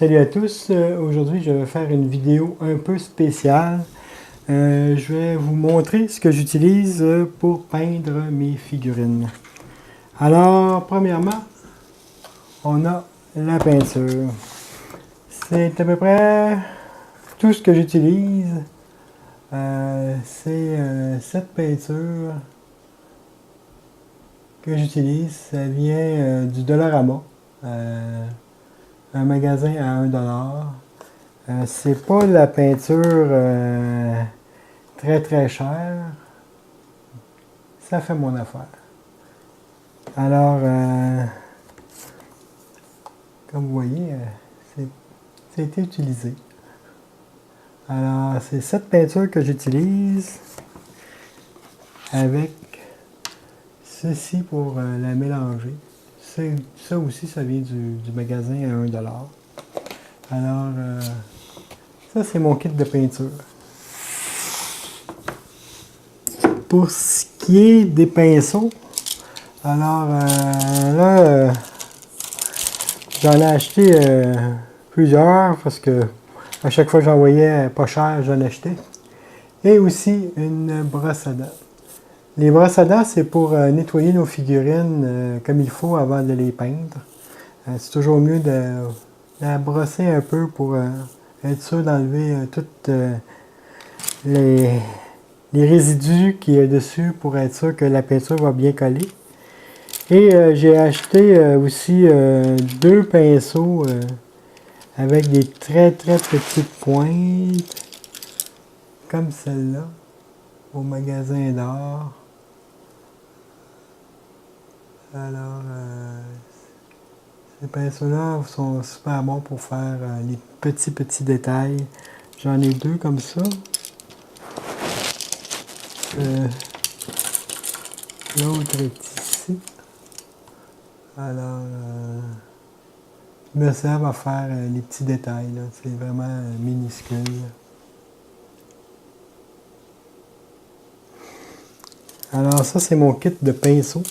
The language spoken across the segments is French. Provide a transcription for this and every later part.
Salut à tous, aujourd'hui je vais faire une vidéo un peu spéciale. Je vais vous montrer ce que j'utilise pour peindre mes figurines. Alors, premièrement, on a la peinture. C'est à peu près tout ce que j'utilise. C'est cette peinture que j'utilise. Ça vient du Dollarama. Un magasin à 1$. C'est pas de la peinture très chère. Ça fait mon affaire. Alors, comme vous voyez, ça a été utilisé. Alors, c'est cette peinture que j'utilise avec ceci pour la mélanger. Ça aussi, ça vient du magasin à 1$. Alors, ça c'est mon kit de peinture. Pour ce qui est des pinceaux, alors là, j'en ai acheté plusieurs parce que à chaque fois que j'en voyais pas cher, j'en achetais. Et aussi une brosse à dents. Les brosses à dents, c'est pour nettoyer nos figurines comme il faut avant de les peindre. C'est toujours mieux de la brosser un peu pour être sûr d'enlever toutes les résidus qu'il y a dessus pour être sûr que la peinture va bien coller. Et j'ai acheté aussi deux pinceaux avec des très petites pointes comme celle-là au magasin d'art. Alors, ces pinceaux-là sont super bons pour faire les petits détails. J'en ai deux comme ça. L'autre est ici. Alors, je me sers à faire les petits détails. C'est vraiment minuscule. Alors, ça, c'est mon kit de pinceaux.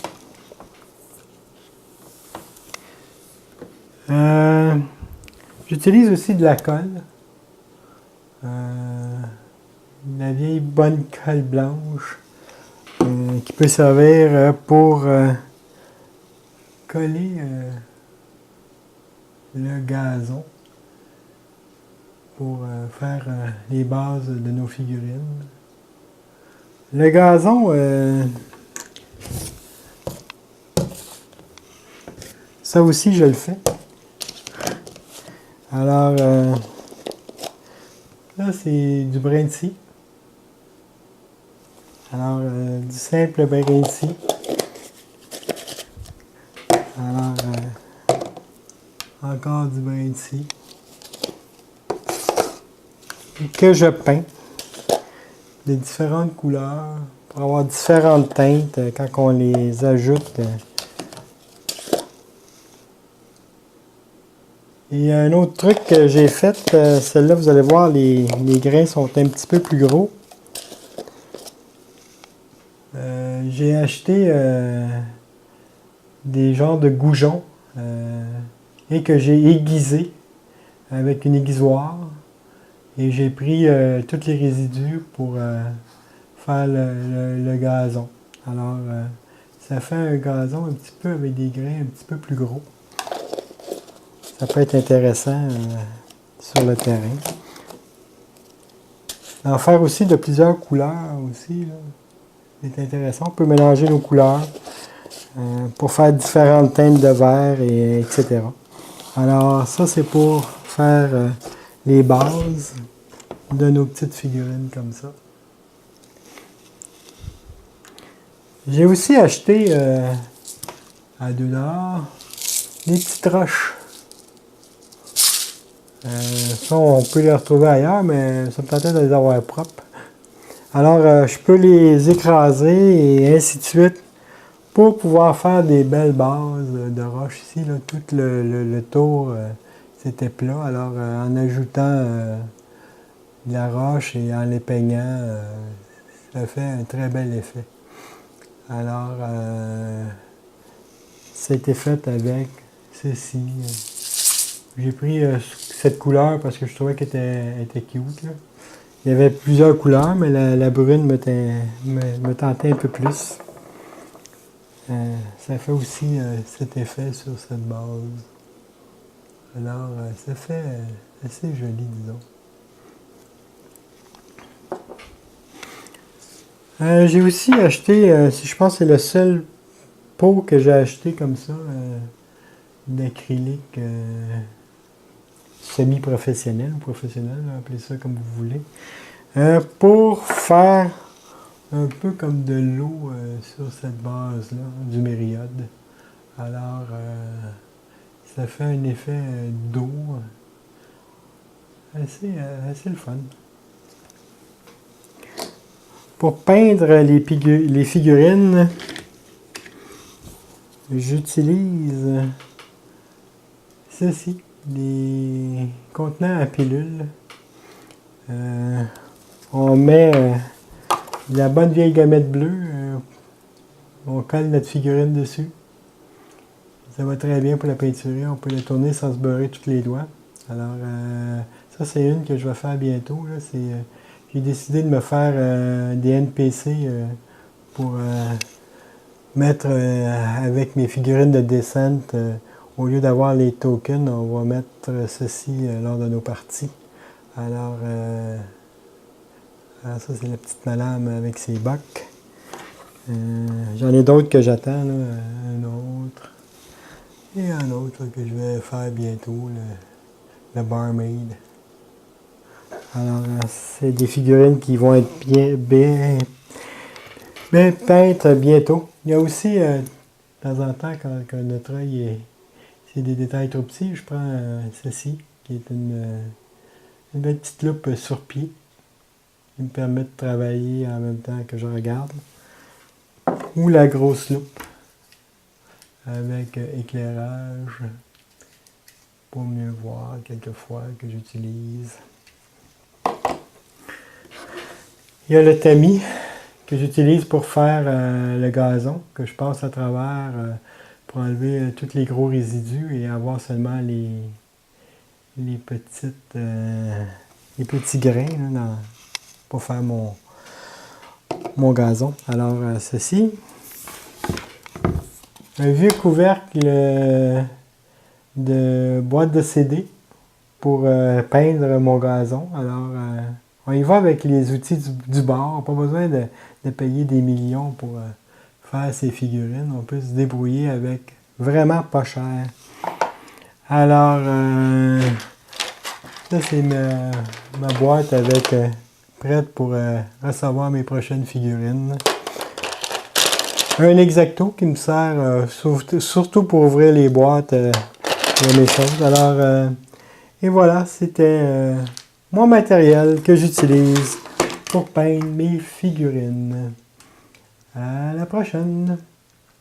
J'utilise aussi de la colle. La vieille bonne colle blanche qui peut servir pour coller le gazon pour faire les bases de nos figurines. Le gazon, ça aussi je le fais. Alors, là c'est du brin de scie. Alors, du simple brin de scie. Alors, encore du brin de scie. Que je peins de différentes couleurs pour avoir différentes teintes quand on les ajoute. Et un autre truc que j'ai fait, celle-là, vous allez voir, les grains sont un petit peu plus gros. J'ai acheté des genres de goujons et que j'ai aiguisé avec une aiguisoire. Et j'ai pris tous les résidus pour faire le gazon. Alors, ça fait un gazon un petit peu avec des grains un petit peu plus gros. Ça peut être intéressant sur le terrain. En faire aussi de plusieurs couleurs aussi, c'est intéressant. On peut mélanger nos couleurs pour faire différentes teintes de vert, etc. Alors, ça c'est pour faire les bases de nos petites figurines comme ça. J'ai aussi acheté à 2$ des petites roches. Ça, on peut les retrouver ailleurs, mais ça me tentait de les avoir propres. Alors, je peux les écraser et ainsi de suite pour pouvoir faire des belles bases de roches ici. Là, tout le tour, c'était plat. Alors, en ajoutant de la roche et en les peignant, ça fait un très bel effet. Alors, c'était fait avec ceci. J'ai pris cette couleur parce que je trouvais qu'elle était cute. Là. Il y avait plusieurs couleurs, mais la brune me tentait un peu plus. Ça fait aussi cet effet sur cette base. Alors, ça fait assez joli, disons. J'ai aussi acheté, je pense que c'est le seul pot que j'ai acheté comme ça, d'acrylique semi-professionnel ou professionnel, appelez ça comme vous voulez, pour faire un peu comme de l'eau sur cette base-là, du mériode. Alors, ça fait un effet d'eau assez le fun. Pour peindre les figurines, j'utilise ceci, les contenants à pilules. On met de la bonne vieille gommette bleue, on colle notre figurine dessus. Ça va très bien pour la peinturer, on peut la tourner sans se beurrer tous les doigts. Alors, ça c'est une que je vais faire bientôt. Là. J'ai décidé de me faire des NPC pour mettre avec mes figurines de descente, au lieu d'avoir les tokens, on va mettre ceci lors de nos parties. Alors, ça c'est la petite madame avec ses bocs. J'en ai d'autres que j'attends, là, un autre. Et un autre là, que je vais faire bientôt, le barmaid. Alors, c'est des figurines qui vont être bien peintes bientôt. Il y a aussi, de temps en temps, quand notre œil c'est des détails trop petits, je prends ceci, qui est une belle petite loupe sur pied, qui me permet de travailler en même temps que je regarde. Ou la grosse loupe, avec éclairage, pour mieux voir quelquefois que j'utilise. Il y a le tamis que j'utilise pour faire le gazon, que je passe à travers pour enlever tous les gros résidus et avoir seulement les petits grains là, pour faire mon gazon. Alors, ceci. Un vieux couvercle de boîte de CD pour peindre mon gazon. Alors, on y va avec les outils du bord. Pas besoin de payer des millions pour faire ces figurines. On peut se débrouiller avec vraiment pas cher. Alors, ça c'est ma boîte avec prête pour recevoir mes prochaines figurines. Un X-Acto qui me sert surtout pour ouvrir les boîtes de mes choses. Alors, et voilà, c'était mon matériel que j'utilise pour peindre mes figurines. À la prochaine!